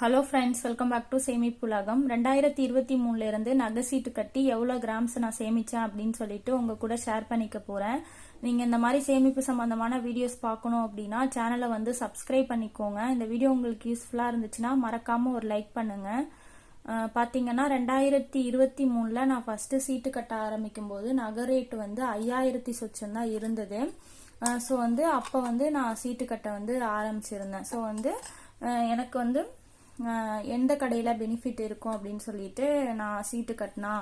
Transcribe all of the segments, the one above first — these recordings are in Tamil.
Hello friends, welcome back to Semippulagam. 2023 இருந்து நகை சீட்டு கட்டி எவ்வளோ கிராம்ஸ் நான் சேமிச்சேன் அப்படின்னு சொல்லிட்டு உங்க கூட ஷேர் பண்ணிக்க போறேன். நீங்க இந்த மாதிரி சேமிப்பு சம்பந்தமான வீடியோஸ் பார்க்கணும் அப்படின்னா சேனலை வந்து சப்ஸ்கிரைப் பண்ணிக்கோங்க. இந்த வீடியோ உங்களுக்கு யூஸ்ஃபுல்லா இருந்துச்சுன்னா மறக்காம ஒரு லைக் பண்ணுங்க. பாத்தீங்கன்னா 2023 நான் ஃபர்ஸ்ட் சீட்டு கட்ட ஆரம்பிக்கும் போது நகை ரேட் வந்து 5000 சொச்சம் தான் இருந்தது. ஸோ வந்து அப்போ வந்து நான் சீட்டு கட்ட வந்து ஆரம்பிச்சிருந்தேன். ஸோ வந்து எனக்கு வந்து எந்த கடையில பெனிஃபிட் இருக்கும் அப்படின்னு சொல்லிட்டு நான் சீட்டு கட்டினா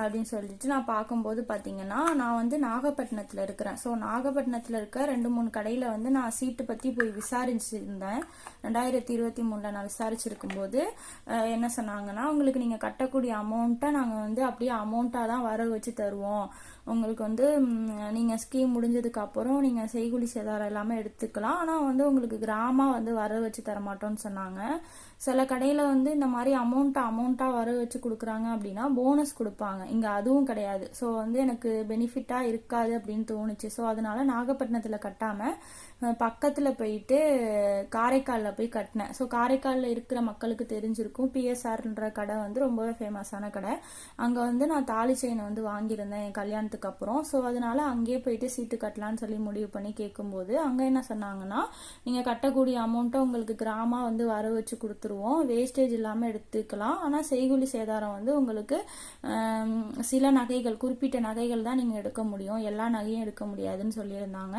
அப்படின்னு சொல்லிட்டு நான் பார்க்கும்போது பாத்தீங்கன்னா நான் வந்து நாகப்பட்டினத்துல இருக்கிறேன். ஸோ நாகப்பட்டினத்துல இருக்க 2-3 கடையில வந்து நான் சீட்டு பத்தி போய் விசாரிச்சிருந்தேன். 2023 நான் விசாரிச்சிருக்கும் போது என்ன சொன்னாங்கன்னா, உங்களுக்கு நீங்க கட்டக்கூடிய அமௌண்ட்டை நாங்க வந்து அப்படியே அமௌண்ட்டா தான் வர வச்சு தருவோம். உங்களுக்கு வந்து நீங்க ஸ்கீம் முடிஞ்சதுக்கு அப்புறம் நீங்க செய்கூலி சேதாரம் எல்லாமே எடுத்துக்கலாம். ஆனா வந்து உங்களுக்கு கிராமா வந்து வர வச்சு தர மாட்டோம்னு சொன்னாங்க. சில கடையில வந்து இந்த மாதிரி அமௌண்டா வர வச்சு கொடுக்குறாங்க அப்படின்னா போனஸ் கொடுப்பாங்க. இங்க அதுவும் கிடையாது. ஸோ வந்து எனக்கு பெனிஃபிட்டா இருக்காது அப்படின்னு தோணுச்சு. ஸோ அதனால நாகப்பட்டினத்துல கட்டாம பக்கத்துல போயிட்டு காரைக்கால்ல போய் கட்டினேன். ஸோ காரைக்கால்ல இருக்கிற மக்களுக்கு தெரிஞ்சிருக்கும், பிஎஸ்ஆர்ன்ற கடை வந்து ரொம்பவே ஃபேமஸான கடை. அங்க வந்து நான் தாலி செயினை வந்து வாங்கியிருந்தேன் என் கல்யாணத்துக்கு அப்புறம். ஸோ அதனால அங்கேயே போயிட்டு சீட்டு கட்டலான்னு சொல்லி முடிவு பண்ணி கேட்கும்போது அங்க என்ன சொன்னாங்கன்னா, நீங்க கட்டக்கூடிய அமௌண்ட்டை உங்களுக்கு கிராமா வந்து வர வச்சு கொடுத்துருவோம், வேஸ்டேஜ் இல்லாம எடுத்துக்கலாம். ஆனா செய்கூலி சேதாரம் வந்து உங்களுக்கு சில நகைகள், குறிப்பிட்ட நகைகள் தான் நீங்க எடுக்க முடியும், எல்லா நகையும் எடுக்க முடியாதுன்னு சொல்லியிருந்தாங்க.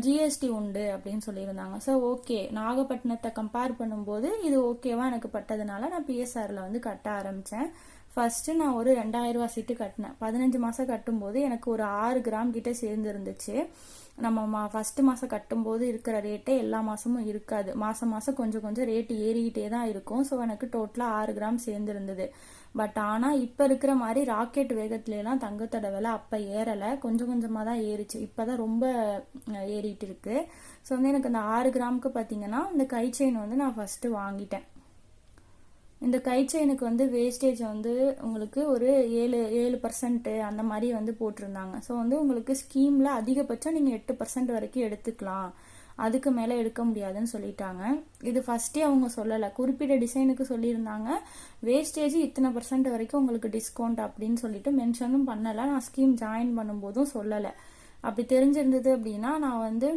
ஜிஎஸ்டி உண்டு அப்படின்னு சொல்லியிருந்தாங்க. ஸோ ஓகே, நாகப்பட்டினத்தை கம்பேர் பண்ணும்போது இது ஓகேவா எனக்கு பட்டதுனால நான் பிஎஸ்ஆர்ல வந்து கட்ட ஆரம்பிச்சேன். ஃபர்ஸ்ட் நான் ஒரு 2000 ரூபாய் சீட்டு கட்டினேன். 15 மாசம் கட்டும்போது எனக்கு ஒரு 6 கிராம் கிட்ட சேர்ந்து இருந்துச்சு. நம்ம ஃபர்ஸ்ட் மாசம் கட்டும்போது இருக்கிற ரேட்டே எல்லா மாசமும் இருக்காது. மாசம் கொஞ்சம் கொஞ்சம் ரேட் ஏறிக்கிட்டே தான் இருக்கும். ஸோ எனக்கு டோட்டலா 6 கிராம் சேர்ந்து இருந்தது. பட் ஆனா இப்ப இருக்கிற மாதிரி ராக்கெட் வேகத்துல எல்லாம் தங்கத்தோட விலை அப்ப ஏறல, கொஞ்சம் கொஞ்சமா தான் ஏறிச்சு. இப்பதான் ரொம்ப ஏறிட்டு இருக்கு. ஸோ வந்து எனக்கு அந்த 6 கிராமுக்கு பாத்தீங்கன்னா இந்த கை செயின் வந்து நான் ஃபர்ஸ்ட் வாங்கிட்டேன். இந்த கை செயினுக்கு வந்து வேஸ்டேஜ் வந்து உங்களுக்கு ஒரு 7% அந்த மாதிரி வந்து போட்டிருந்தாங்க. ஸோ வந்து உங்களுக்கு ஸ்கீம்ல அதிகபட்சம் நீங்க 8% வரைக்கும் எடுத்துக்கலாம், அதுக்கு மேல எடுக்க முடியாதுன்னு சொல்லிட்டாங்க. இது ஃபர்ஸ்டே அவங்க சொல்லல, குறிப்பிட்ட டிசைனுக்கு சொல்லியிருந்தாங்க வேஸ்டேஜ் இத்தனை % வரைக்கும் உங்களுக்கு டிஸ்கவுண்ட் அப்படின்னு சொல்லிட்டு மென்ஷனும் பண்ணல. நான் ஸ்கீம் ஜாயின் பண்ணும்போதும் சொல்லல. அப்படி தெரிஞ்சிருந்தது அப்படின்னா நான் வந்து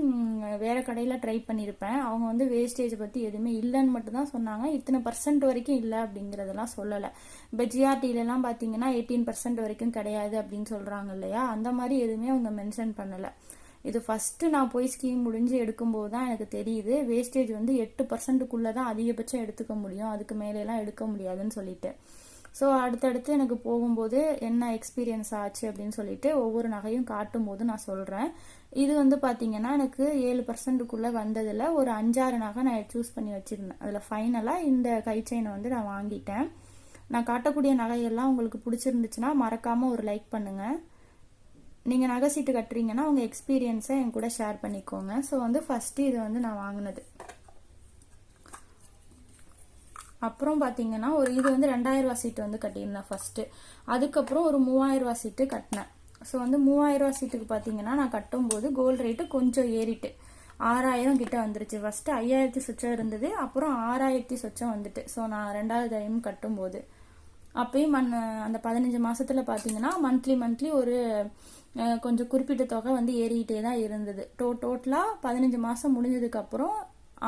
வேற கடையில ட்ரை பண்ணியிருப்பேன். அவங்க வந்து வேஸ்டேஜ் பத்தி எதுவுமே இல்லைன்னு மட்டும் தான் சொன்னாங்க, இத்தனை % வரைக்கும் இல்லை அப்படிங்கறதெல்லாம் சொல்லல. இப்ப ஜிஆர்டில எல்லாம் பாத்தீங்கன்னா 18% வரைக்கும் கிடையாது அப்படின்னு சொல்றாங்க இல்லையா, அந்த மாதிரி எதுவுமே அவங்க மென்ஷன் பண்ணல. இது ஃபர்ஸ்ட் நான் போய் ஸ்கீம் முடிஞ்சு எடுக்கும்போது தான் எனக்கு தெரியுது வேஸ்டேஜ் வந்து 8%க்குள்ளதான் அதிகபட்சம் எடுத்துக்க முடியும், அதுக்கு மேல எல்லாம் எடுக்க முடியாதுன்னு சொல்லிட்டு. ஸோ அடுத்தடுத்து எனக்கு போகும்போது என்ன எக்ஸ்பீரியன்ஸ் ஆச்சு அப்படின்னு சொல்லிட்டு ஒவ்வொரு நகையும் காட்டும் போது நான் சொல்றேன். இது வந்து பாத்தீங்கன்னா எனக்கு 7%க்குள்ள வந்ததுல ஒரு 5-6 நகை நான் சூஸ் பண்ணி வச்சிருந்தேன். அதுல ஃபைனலா இந்த கை செயினை வந்து நான் வாங்கிட்டேன். நான் காட்டக்கூடிய நகையெல்லாம் உங்களுக்கு பிடிச்சிருந்துச்சுன்னா மறக்காம ஒரு லைக் பண்ணுங்க. நீங்க நகை சீட்டு கட்டுறீங்கன்னா உங்க எக்ஸ்பீரியன்ஸை என் கூட ஷேர் பண்ணிக்கோங்க. ஸோ வந்து ஃபர்ஸ்ட் இது வந்து நான் வாங்கினது. அப்புறம் பாத்தீங்கன்னா இது வந்து 2000 ரூபாய் சீட்டு வந்து கட்டியிருந்தேன் ஃபர்ஸ்ட். அதுக்கப்புறம் ஒரு 3000 ரூபாய் சீட்டு கட்டினேன். ஸோ வந்து 3000 ரூபாய் சீட்டுக்கு பாத்தீங்கன்னா நான் கட்டும் போது கோல்டு ரேட்டு கொஞ்சம் ஏறிட்டு 6000 கிட்ட வந்துருச்சு. ஃபர்ஸ்ட் 5000 சொச்சம் இருந்தது, அப்புறம் 6000 சொச்சம் வந்துட்டு. ஸோ நான் 2வது டைம் கட்டும் போது அப்பயும் அந்த 15 மாசத்துல பாத்தீங்கன்னா மந்த்லி ஒரு கொஞ்சம் குறிப்பிட்ட தொகை வந்து ஏறிக்கிட்டே தான் இருந்தது. டோட்டலா 15 மாசம் முடிஞ்சதுக்கு அப்புறம்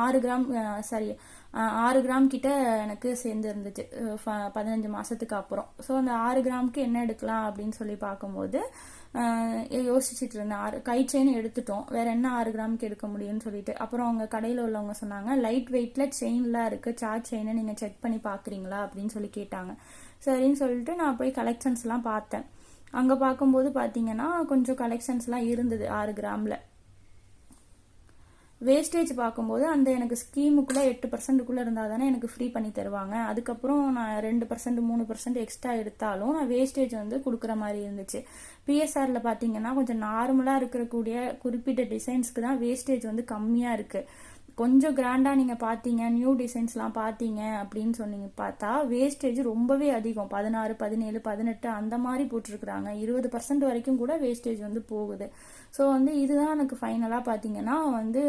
6 கிராம் கிட்ட எனக்கு சேர்ந்து இருந்துச்சு 15 மாசத்துக்கு அப்புறம். ஸோ அந்த 6 கிராமுக்கு என்ன எடுக்கலாம் அப்படின்னு சொல்லி பார்க்கும்போது யோசிச்சுட்டு இருந்தேன். கை செயின் எடுத்துட்டோம், வேற என்ன 6 கிராமுக்கு எடுக்க முடியும்னு சொல்லிட்டு. அப்புறம் அவங்க கடையில உள்ளவங்க சொன்னாங்க, லைட் வெயிட்ல செயின்லாம் இருக்கு, சார்ஜ் செயினை நீங்க செக் பண்ணி பாக்குறீங்களா அப்படின்னு சொல்லி கேட்டாங்க. சரின்னு சொல்லிட்டு நான் போய் கலெக்ஷன்ஸ் எல்லாம் பார்த்தேன். அங்க பார்க்கும்போது பாத்தீங்கன்னா கொஞ்சம் கலெக்ஷன்ஸ் எல்லாம் இருந்தது 6 கிராம்ல. வேஸ்டேஜ் பார்க்கும்போது அந்த எனக்கு ஸ்கீமுக்குள்ள 8%க்குள்ள இருந்தா தானே எனக்கு ஃப்ரீ பண்ணி தருவாங்க. அதுக்கப்புறம் நான் 2% 3% எக்ஸ்ட்ரா எடுத்தாலும் நான் வேஸ்டேஜ் வந்து கொடுக்குற மாதிரி இருந்துச்சு. பிஎஸ்ஆர்ல பாத்தீங்கன்னா கொஞ்சம் நார்மலா இருக்கக்கூடிய குறிப்பிட்ட டிசைன்ஸ்க்கு தான் வேஸ்டேஜ் வந்து கம்மியா இருக்கு. கொஞ்சம் கிராண்டா நீங்க பாத்தீங்க, நியூ டிசைன்ஸ்லாம் பாத்தீங்க அப்படின்னு சொன்னீங்க பார்த்தா வேஸ்டேஜ் ரொம்பவே அதிகம். 16, 17, 18 அந்த மாதிரி போட்டிருக்கிறாங்க. 20% வரைக்கும் கூட வேஸ்டேஜ் வந்து போகுது. ஸோ வந்து இதுதான் எனக்கு ஃபைனலாக பார்த்தீங்கன்னா வந்து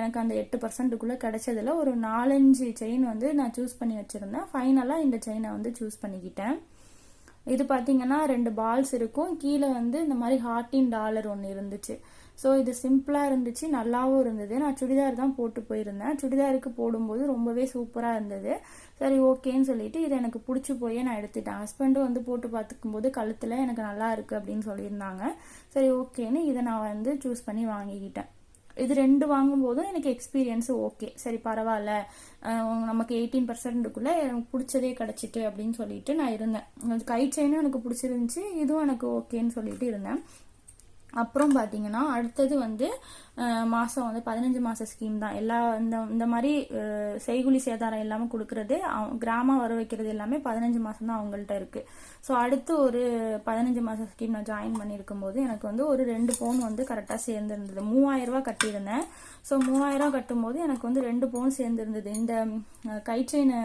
எனக்கு அந்த 8%க்குள்ளே கிடைச்சதுல ஒரு 4-5 செயின் வந்து நான் சூஸ் பண்ணி வச்சுருந்தேன். ஃபைனலாக இந்த செயினை வந்து சூஸ் பண்ணிக்கிட்டேன். இது பார்த்தீங்கன்னா 2 பால்ஸ் இருக்கும், கீழே வந்து இந்த மாதிரி ஹார்ட்டின் டாலர் ஒன்று இருந்துச்சு. ஸோ இது சிம்பிளாக இருந்துச்சு, நல்லாவும் இருந்தது. நான் சுடிதார் தான் போட்டு போயிருந்தேன். சுடிதாருக்கு போடும்போது ரொம்பவே சூப்பராக இருந்தது. சரி ஓகேன்னு சொல்லிட்டு இது எனக்கு பிடிச்சி போயே நான் எடுத்துட்டேன். ஹஸ்பண்டும் வந்து போட்டு பார்த்துக்கும் போது கழுத்தில் எனக்கு நல்லா இருக்கு அப்படின்னு சொல்லியிருந்தாங்க. சரி ஓகேன்னு இதை நான் வந்து சூஸ் பண்ணி வாங்கிக்கிட்டேன். இது 2 வாங்கும்போதும் எனக்கு எக்ஸ்பீரியன்ஸ் ஓகே, சரி பரவாயில்ல, நமக்கு 18%க்குள்ள எனக்கு பிடிச்சதே கிடைச்சிட்டு அப்படின்னு சொல்லிட்டு நான் இருந்தேன். கை செயினும் எனக்கு பிடிச்சிருந்துச்சு, இதுவும் எனக்கு ஓகேன்னு சொல்லிட்டு இருந்தேன். அப்புறம் பார்த்தீங்கன்னா அடுத்தது வந்து மாதம் வந்து 15 மாத ஸ்கீம் தான். எல்லா இந்த மாதிரி செய்குலி சேதாரம் இல்லாமல் கொடுக்கறது, கிராமம் வர வைக்கிறது எல்லாமே 15 மாதம் தான் அவங்கள்ட்ட இருக்கு. ஸோ அடுத்து ஒரு 15 மாத ஸ்கீம் நான் ஜாயின் பண்ணியிருக்கும் போது எனக்கு வந்து ஒரு 2 பவுன் வந்து கரெக்டாக சேர்ந்துருந்தது. 3000 ரூபா கட்டியிருந்தேன். ஸோ 3000 ரூபா கட்டும்போது எனக்கு வந்து 2 பவுன் சேர்ந்துருந்தது. இந்த கை செயின்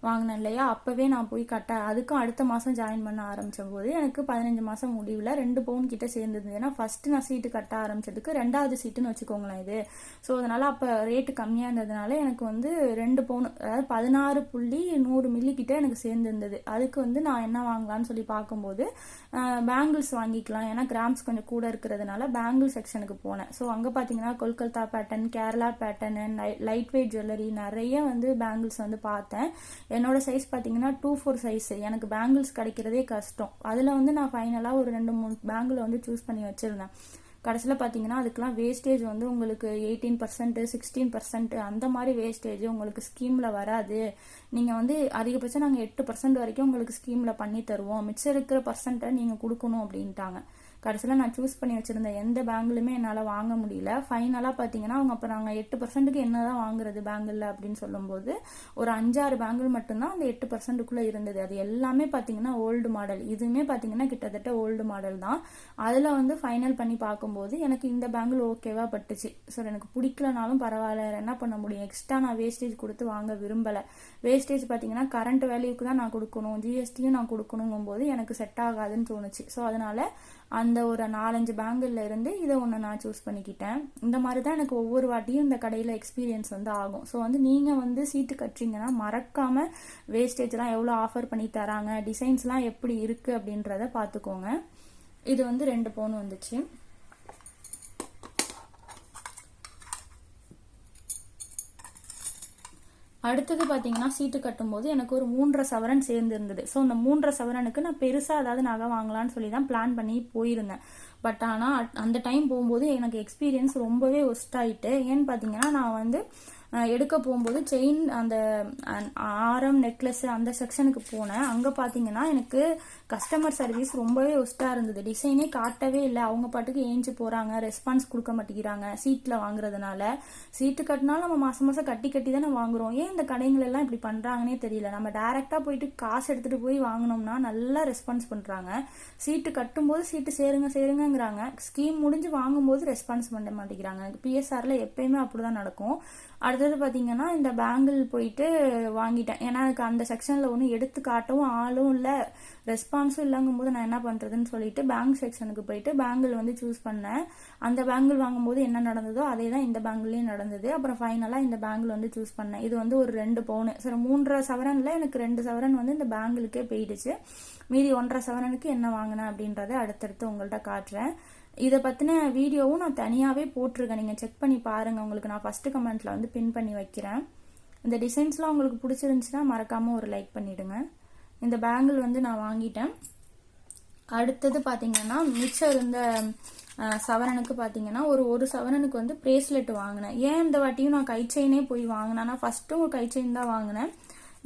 வாங்கினேன் இல்லையா, அப்பவே நான் போய் அதுக்கும் அடுத்த மாதம் ஜாயின் பண்ண ஆரம்பிச்ச போது எனக்கு 15 மாதம் முடிவில் 2 பவுன் கிட்ட சேர்ந்துருந்தது. ஏன்னா ஃபர்ஸ்ட் நான் சீட்டு கட்ட ஆரம்பிச்சதுக்கு 2வது சீட்டுன்னு வச்சுக்கோங்களேன் இது. ஸோ அதனால அப்போ ரேட்டு கம்மியாக இருந்ததுனால எனக்கு வந்து 2 பவுன், அதாவது 16.100 மில்லி கிட்ட எனக்கு சேர்ந்துருந்தது. அதுக்கு வந்து நான் என்ன வாங்கலாம்னு சொல்லி பார்க்கும்போது பேங்கிள்ஸ் வாங்கிக்கலாம், ஏன்னா கிராம்ஸ் கொஞ்சம் கூட இருக்கிறதுனால பேங்கிள் செக்ஷனுக்கு போனேன். ஸோ அங்கே பார்த்தீங்கன்னா Kolkata pattern, Kerala pattern, light weight jewellery நிறைய வந்து பேங்கிள்ஸ் வந்து பார்த்தேன். என்னோட சைஸ் பார்த்தீங்கன்னா 2/4 சைஸ். எனக்கு பேங்கிள்ஸ் கிடைக்கிறதே கஷ்டம். அதில் வந்து நான் ஃபைனலாக ஒரு 2-3 பேங்கிள் வந்து சூஸ் பண்ணி வச்சுருந்தேன். கடைசியில் பார்த்தீங்கன்னா அதுக்கெலாம் வேஸ்டேஜ் வந்து உங்களுக்கு 18%, 16% அந்த மாதிரி வேஸ்டேஜ் உங்களுக்கு ஸ்கீமில் வராது. நீங்கள் வந்து அதிகபட்சம் நாங்கள் 8% வரைக்கும் உங்களுக்கு ஸ்கீமில் பண்ணி தருவோம், மிச்சம் இருக்கிற பர்சன்ட்டை நீங்கள் கொடுக்கணும் அப்படின்ட்டாங்க. கடைசியில் நான் சூஸ் பண்ணி வச்சுருந்த எந்த பேங்கிளுமே என்னால் வாங்க முடியல. ஃபைனலாக பார்த்தீங்கன்னா அவங்க அப்போ நாங்கள் 8%க்கு என்ன தான் வாங்குறது பேங்கிளில் அப்படின்னு சொல்லும்போது ஒரு 5-6 பேங்கிள் மட்டும்தான் அந்த 8%க்குள்ளே இருந்தது. அது எல்லாமே பார்த்தீங்கன்னா ஓல்டு மாடல். இதுவுமே பார்த்தீங்கன்னா கிட்டத்தட்ட ஓல்டு மாடல் தான். அதில் வந்து ஃபைனல் பண்ணி பார்க்கும்போது எனக்கு இந்த பேங்கிள் ஓகேவா பட்டுச்சு. ஸோ எனக்கு பிடிக்கலனாலும் பரவாயில்ல, என்ன பண்ண முடியும், எக்ஸ்ட்ரா நான் வேஸ்டேஜ் கொடுத்து வாங்க விரும்பலை. வேஸ்டேஜ் பார்த்தீங்கன்னா கரண்ட் வேல்யூக்கு தான் நான் கொடுக்கணும், ஜிஎஸ்டியும் நான் கொடுக்கணுங்கும் போது எனக்கு செட் ஆகாதுன்னு தோணுச்சு. ஸோ அதனால அந்த ஒரு 4-5 பேங்கிள்ல இருந்து இதை ஒன்று நான் சூஸ் பண்ணிக்கிட்டேன். இந்த மாதிரி தான் எனக்கு ஒவ்வொரு வாட்டியும் இந்த கடையில் எக்ஸ்பீரியன்ஸ் வந்து ஆகும். ஸோ வந்து நீங்கள் வந்து சீட்டு கட்டுறீங்கன்னா மறக்காம வேஸ்டேஜ்லாம் எவ்வளோ ஆஃபர் பண்ணி தராங்க, டிசைன்ஸ்லாம் எப்படி இருக்கு அப்படின்றத பார்த்துக்கோங்க. இது வந்து 2 பவுன் வந்துச்சு. அடுத்தது பார்த்தீங்கன்னா சீட்டு கட்டும்போது எனக்கு ஒரு 3.5 சவரன் சேர்ந்து இருந்தது. ஸோ அந்த 3.5 சவரனுக்கு நான் பெருசாக ஏதாவது நகை வாங்கலான்னு சொல்லி தான் பிளான் பண்ணி போயிருந்தேன். பட் ஆனால் அந்த டைம் போகும்போது எனக்கு எக்ஸ்பீரியன்ஸ் ரொம்பவே ஒஸ்ட் ஆயிட்டு. ஏன்னு பார்த்தீங்கன்னா நான் வந்து எடுக்க போகும்போது செயின், அந்த ஆரம், நெக்லஸ் அந்த செக்ஷனுக்கு போனேன். அங்கே பார்த்தீங்கன்னா எனக்கு கஸ்டமர் சர்வீஸ் ரொம்பவே ஒஸ்ட்டாக இருந்தது. டிசைனே காட்டவே இல்லை, அவங்க பாட்டுக்கு ஏஞ்சி போகிறாங்க, ரெஸ்பான்ஸ் கொடுக்க மாட்டேங்கிறாங்க. சீட்டில் வாங்குறதுனால சீட்டு கட்டினாலும் நம்ம மாதம் மாதம் கட்டி தானே வாங்குறோம், ஏன் இந்த கடைகள் எல்லாம் இப்படி பண்ணுறாங்கன்னே தெரியல. நம்ம டைரெக்டாக போயிட்டு காசு எடுத்துகிட்டு போய் வாங்கினோம்னா நல்லா ரெஸ்பான்ஸ் பண்ணுறாங்க. சீட்டு கட்டும்போது சீட்டு சேருங்கிறாங்க, ஸ்கீம் முடிஞ்சு வாங்கும்போது ரெஸ்பான்ஸ் பண்ண மாட்டேங்கிறாங்க. பிஎஸ்ஆரில் எப்பயுமே அப்படிதான் நடக்கும். அடுத்தது பார்த்தீங்கன்னா இந்த பேங்கிள் போயிட்டு வாங்கிட்டேன். ஏன்னா எனக்கு அந்த செக்ஷனில் ஒன்றும் எடுத்து காட்டவும் ஆளும் இல்லை, ரெஸ்பான்ஸும் இல்லைங்கும் போது நான் என்ன பண்ணுறதுன்னு சொல்லிட்டு பேங்க் செக்ஷனுக்கு போயிட்டு பேங்கிள் வந்து சூஸ் பண்ணேன். அந்த பேங்கிள் வாங்கும்போது என்ன நடந்ததோ அதே தான் இந்த பேங்கிள்லேயும் நடந்தது. அப்புறம் ஃபைனலாக இந்த பேங்கிள் வந்து சூஸ் பண்ணேன். இது வந்து ஒரு 2 பவுன். சரி 3.5 சவரனில் எனக்கு 2 சவரன் வந்து இந்த பேங்கிளுக்கே போயிடுச்சு. மீதி 1.5 சவரனுக்கு என்ன வாங்கினேன் அப்படின்றத அடுத்தடுத்து உங்கள்கிட்ட காட்டுறேன். இதை பற்றின வீடியோவும் நான் தனியாகவே போட்டிருக்கேன், நீங்கள் செக் பண்ணி பாருங்கள். உங்களுக்கு நான் ஃபஸ்ட்டு கமெண்ட்டில் வந்து பின் பண்ணி வைக்கிறேன். இந்த டிசைன்ஸ்லாம் உங்களுக்கு பிடிச்சிருந்துச்சுன்னா மறக்காமல் ஒரு லைக் பண்ணிவிடுங்க. இந்த பேங்கிள் வந்து நான் வாங்கிட்டேன். அடுத்தது பார்த்தீங்கன்னா மிச்சம் இருந்த சவரனுக்கு பார்த்தீங்கன்னா ஒரு சவரனுக்கு வந்து பிரேஸ்லெட் வாங்கினேன். ஏன் இந்த வாட்டியும் நான் கை செயினே போய் வாங்கினேன்னா, ஃபஸ்ட்டும் ஒரு கை செயின் தான் வாங்கினேன்.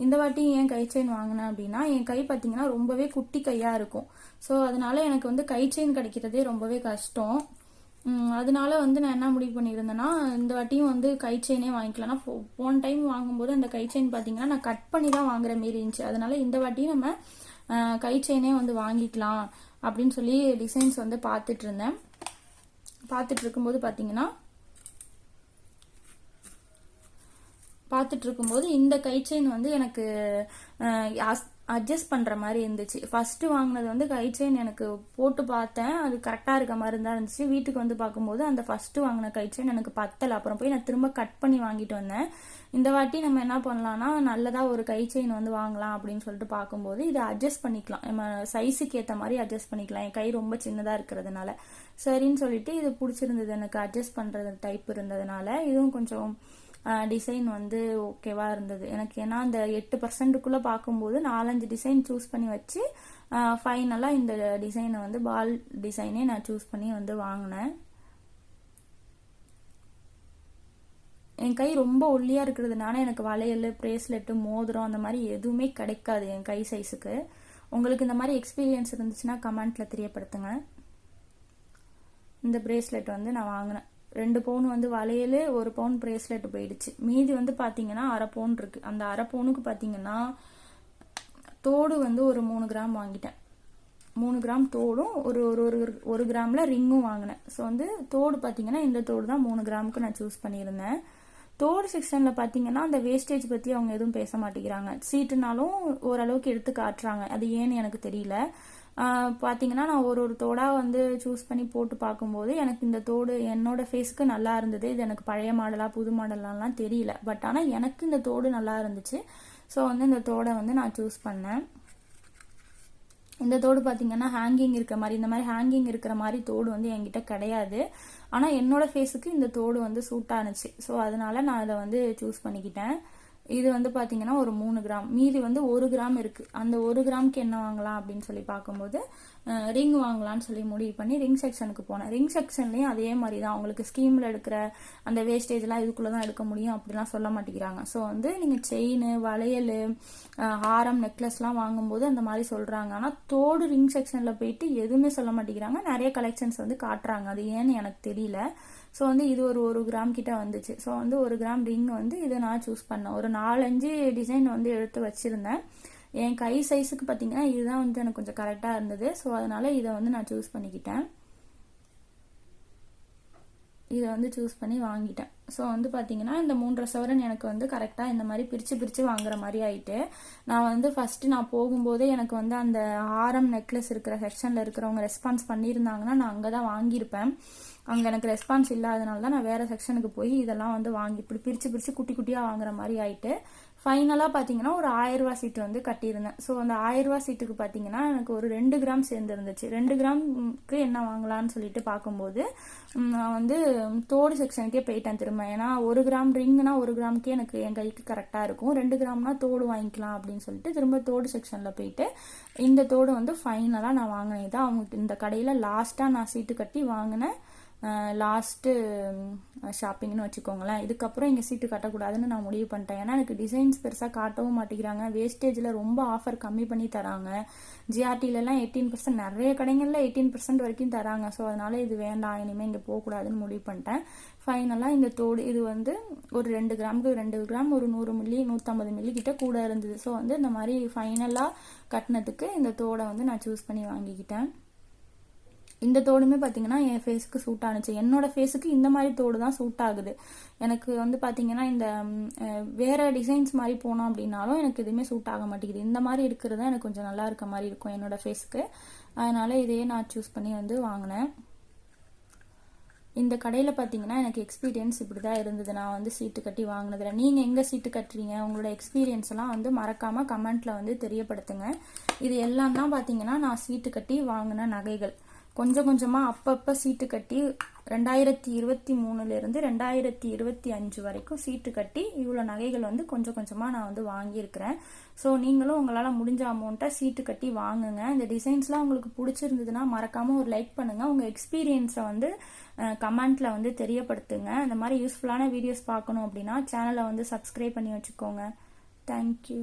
இந்த வாட்டி ஏன் கை செயின் வாங்கினேன் அப்படின்னா என் கை பார்த்தீங்கன்னா ரொம்பவே குட்டி கையாக இருக்கும். ஸோ அதனால எனக்கு வந்து கை செயின் கிடைக்கிறதே ரொம்பவே கஷ்டம். அதனால வந்து நான் என்ன முடிவு பண்ணியிருந்தேன்னா இந்த வாட்டியும் வந்து கை செயினே வாங்கிக்கலாம்னா, போன டைம் வாங்கும்போது அந்த கை செயின் பார்த்தீங்கன்னா நான் கட் பண்ணி தான் வாங்குற மாரி இருந்துச்சு. அதனால இந்த வாட்டியும் நம்ம கை செயினே வந்து வாங்கிக்கலாம் அப்படின்னு சொல்லி டிசைன்ஸ் வந்து பார்த்துட்டு இருந்தேன். பார்த்துட்டு இருக்கும்போது பார்த்தீங்கன்னா பார்த்துட்டு இருக்கும்போது இந்த கை செயின் வந்து எனக்கு அட்ஜஸ்ட் பண்ற மாதிரி இருந்துச்சு. ஃபர்ஸ்ட் வாங்கினது வந்து கை செயின் எனக்கு போட்டு பார்த்தேன், அது கரெக்டா இருக்க மாதிரி தான் இருந்துச்சு. வீட்டுக்கு வந்து பார்க்கும்போது அந்த ஃபர்ஸ்ட் வாங்கின கை செயின் எனக்கு பத்தல. அப்புறம் போய் நான் திரும்ப கட் பண்ணி வாங்கிட்டு வந்தேன். இந்த வாட்டி நம்ம என்ன பண்ணலாம்னா நல்லதா ஒரு கை செயின் வந்து வாங்கலாம் அப்படின்னு சொல்லிட்டு பார்க்கும்போது இதை அட்ஜஸ்ட் பண்ணிக்கலாம், நம்ம சைஸுக்கு ஏற்ற மாதிரி அட்ஜஸ்ட் பண்ணிக்கலாம். என் கை ரொம்ப சின்னதா இருக்கிறதுனால சரின்னு சொல்லிட்டு இது பிடிச்சிருந்தது, எனக்கு அட்ஜஸ்ட் பண்றது டைப் இருந்ததுனால இதுவும் கொஞ்சம் டிசைன் வந்து ஓகேவா இருந்தது எனக்கு. ஏன்னா அந்த 8%க்குள்ள பார்க்கும்போது 4-5 டிசைன் சூஸ் பண்ணி வச்சு ஃபைனலா இந்த டிசைனை வந்து பால் டிசைனே நான் சூஸ் பண்ணி வந்து வாங்கினேன். என் கை ரொம்ப ஒல்லியா இருக்கிறதுனால எனக்கு வளையல், பிரேஸ்லெட்டு, மோதிரம் அந்த மாதிரி எதுவுமே கிடைக்காது என் கை சைஸுக்கு. உங்களுக்கு இந்த மாதிரி எக்ஸ்பீரியன்ஸ் இருந்துச்சுன்னா கமெண்ட்ல தெரியப்படுத்துங்க. இந்த பிரேஸ்லெட் வந்து நான் வாங்கினேன். 2 பவுன் வந்து வளையல், 1 பவுன் பிரேஸ்லெட் போயிடுச்சு. மீதி வந்து பாத்தீங்கன்னா 1/2 பவுன் இருக்கு. அந்த 1/2 பவுனுக்கு பாத்தீங்கன்னா தோடு வந்து ஒரு 3 கிராம் வாங்கிட்டேன். 3 கிராம் தோடும் ஒரு கிராம்ல ரிங்கும் வாங்கினேன். ஸோ வந்து தோடு பாத்தீங்கன்னா இந்த தோடு தான் 3 கிராமுக்கு நான் சூஸ் பண்ணியிருந்தேன். தோடு செக்ஷன்ல பாத்தீங்கன்னா அந்த வேஸ்டேஜ் பத்தி அவங்க எதுவும் பேச மாட்டேங்கிறாங்க. சீட்டுனாலும் ஓரளவுக்கு எடுத்து காட்டுறாங்க, அது ஏன்னு எனக்கு தெரியல. பாத்தீங்கன்னா நான் ஒரு தோடா வந்து சூஸ் பண்ணி போட்டு பார்க்கும்போது எனக்கு இந்த தோடு என்னோட ஃபேஸ்க்கு நல்லா இருந்தது. இது எனக்கு பழைய மாடலா புது மாடலாம்லாம் தெரியல, பட் ஆனா எனக்கு இந்த தோடு நல்லா இருந்துச்சு. ஸோ வந்து இந்த தோடை வந்து நான் சூஸ் பண்ணேன். இந்த தோடு பாத்தீங்கன்னா ஹேங்கிங் இருக்கிற மாதிரி, இந்த மாதிரி ஹேங்கிங் இருக்கிற மாதிரி தோடு வந்து என்கிட்ட கிடையாது. ஆனா என்னோட ஃபேஸுக்கு இந்த தோடு வந்து சூட் ஆனிச்சு. ஸோ அதனால நான் அதை வந்து சூஸ் பண்ணிக்கிட்டேன். இது வந்து பாத்தீங்கன்னா ஒரு 3 கிராம், மீதி வந்து 1 கிராம் இருக்கு. அந்த 1 கிராமுக்கு என்ன வாங்கலாம் அப்படின்னு சொல்லி பார்க்கும்போது ரிங் வாங்கலாம்னு சொல்லி முடிவு பண்ணி ரிங் செக்ஷனுக்கு போனேன். ரிங் செக்ஷன்லயும் அதே மாதிரி தான், உங்களுக்கு ஸ்கீம்ல எடுக்கிற அந்த வேஸ்டேஜ் எல்லாம் இதுக்குள்ளதான் எடுக்க முடியும் அப்படிலாம் சொல்ல மாட்டேங்கிறாங்க. ஸோ வந்து நீங்க செயின், வளையல், ஹாரம், நெக்லஸ் எல்லாம் வாங்கும்போது அந்த மாதிரி சொல்றாங்க. ஆனா தோடு ரிங் செக்ஷன்ல போயிட்டு எதுவுமே சொல்ல மாட்டேங்கிறாங்க. நிறைய கலெக்ஷன்ஸ் வந்து காட்டுறாங்க, அது ஏன்னு எனக்கு தெரியல. ஸோ வந்து இது ஒரு கிராம் கிட்ட வந்துச்சு. ஸோ வந்து 1 கிராம் ரிங் வந்து இதை நான் சூஸ் பண்ணேன். ஒரு 4-5 டிசைன் வந்து எடுத்து வச்சிருந்தேன். என் கை சைஸுக்கு பாத்தீங்கன்னா இதுதான் வந்து எனக்கு கொஞ்சம் கரெக்டா இருந்தது. ஸோ அதனால இதை வந்து நான் சூஸ் பண்ணிக்கிட்டேன். இதை வந்து சூஸ் பண்ணி வாங்கிட்டேன். ஸோ வந்து பாத்தீங்கன்னா இந்த 3.5 சவரன் எனக்கு வந்து கரெக்டா இந்த மாதிரி பிரிச்சு வாங்குற மாதிரி ஆயிட்டு. நான் வந்து ஃபர்ஸ்ட் நான் போகும்போதே எனக்கு வந்து அந்த ஹாரம், நெக்லஸ் இருக்கிற செக்ஷன்ல இருக்கிறவங்க ரெஸ்பான்ஸ் பண்ணியிருந்தாங்கன்னா நான் அங்கதான் வாங்கியிருப்பேன். அங்க எனக்கு ரெஸ்பான்ஸ் இல்லாதனால தான் நான் வேற செக்ஷனுக்கு போய் இதெல்லாம் வந்து வாங்கி இப்படி பிரிச்சு குட்டி குட்டியா வாங்குற மாதிரி ஆயிட்டு. ஃபைனலா பாத்தீங்கன்னா ஒரு 1000 ரூபாய் சீட்டு வந்து கட்டியிருந்தேன். ஸோ அந்த 1000 ரூபாய் சீட்டுக்கு பாத்தீங்கன்னா எனக்கு ஒரு 2 கிராம் சேர்ந்து இருந்துச்சு. 2 கிராமுக்கு என்ன வாங்கலாம்னு சொல்லிட்டு பார்க்கும்போது நான் வந்து தோடு செக்ஷனுக்கே போயிட்டேன் திரும்ப. ஏன்னா 1 கிராம் ரிங்னா 1 கிராமுக்கே எனக்கு என் கைக்கு கரெக்டா இருக்கும். 2 கிராம்னா தோடு வாங்கிக்கலாம் அப்படின்னு சொல்லிட்டு திரும்ப தோடு செக்ஷன்ல போயிட்டு இந்த தோடு வந்து ஃபைனலா நான் வாங்கினேன். இதான் அவங்க இந்த கடையில லாஸ்டா நான் சீட்டு கட்டி வாங்கினேன் லாஸ்ட் ஷாப்பிங்னு வச்சுக்கோங்களேன். இதுக்கப்புறம் இங்கே சீட்டு கட்டக்கூடாதுன்னு நான் முடிவு பண்ணிட்டேன். ஏன்னா எனக்கு டிசைன்ஸ் பெருசாக காட்டவும் மாட்டேங்கிறாங்க. வேஸ்டேஜில் ரொம்ப ஆஃபர் கம்மி பண்ணி தராங்க. ஜிஆர்டிலலாம் 18%, நிறைய கடைகளில் 18% வரைக்கும் தராங்க. ஸோ அதனால இது வேண்டாம், இனிமேல் இங்கே போகக்கூடாதுன்னு முடிவு பண்ணிட்டேன். ஃபைனலாக இந்த தோடு இது வந்து ஒரு 2 கிராமுக்கு 2 கிராம் ஒரு 100 மில்லி 150 மில்லி கிட்ட கூட இருந்தது. ஸோ வந்து இந்த மாதிரி ஃபைனலாக கட்டினதுக்கு இந்த தோடை வந்து நான் சூஸ் பண்ணி வாங்கிக்கிட்டேன். இந்த தோடுமே பாத்தீங்கன்னா என் ஃபேஸுக்கு சூட் ஆனிச்சு. என்னோட ஃபேஸுக்கு இந்த மாதிரி தோடு தான் சூட் ஆகுது. எனக்கு வந்து பாத்தீங்கன்னா இந்த வேற டிசைன்ஸ் மாதிரி போனோம் அப்படின்னாலும் எனக்கு எதுவுமே சூட் ஆக மாட்டேங்குது. இந்த மாதிரி இருக்கிறது எனக்கு கொஞ்சம் நல்லா இருக்க மாதிரி இருக்கும் என்னோட ஃபேஸுக்கு. அதனால இதையே நான் சூஸ் பண்ணி வந்து வாங்கினேன். இந்த கடையில பாத்தீங்கன்னா எனக்கு எக்ஸ்பீரியன்ஸ் இப்படிதான் இருந்தது. நான் வந்து சீட்டு கட்டி வாங்கினதுல நீங்க எங்க சீட்டு கட்டுறீங்க, உங்களோட எக்ஸ்பீரியன்ஸ் எல்லாம் வந்து மறக்காம கமெண்ட்ல வந்து தெரியப்படுத்துங்க. இது எல்லாம் தான் பாத்தீங்கன்னா நான் சீட்டு கட்டி வாங்கின நகைகள். கொஞ்சம் கொஞ்சமா அப்பப்ப சீட்டு கட்டி 2023 இருந்து 2025 வரைக்கும் சீட்டு கட்டி இவ்வளவு நகைகள் வந்து கொஞ்சம் கொஞ்சமா நான் வந்து வாங்கியிருக்கிறேன். ஸோ நீங்களும் உங்களால முடிஞ்ச அமௌண்ட்டை சீட்டு கட்டி வாங்குங்க. இந்த டிசைன்ஸ்லாம் உங்களுக்கு பிடிச்சிருந்ததுன்னா மறக்காம ஒரு லைக் பண்ணுங்க. உங்க எக்ஸ்பீரியன்ஸை வந்து கமெண்ட்ல வந்து தெரியப்படுத்துங்க. இந்த மாதிரி யூஸ்ஃபுல்லான வீடியோஸ் பார்க்கணும் அப்படின்னா சேனலை வந்து சப்ஸ்கிரைப் பண்ணி வச்சுக்கோங்க. தேங்க்யூ.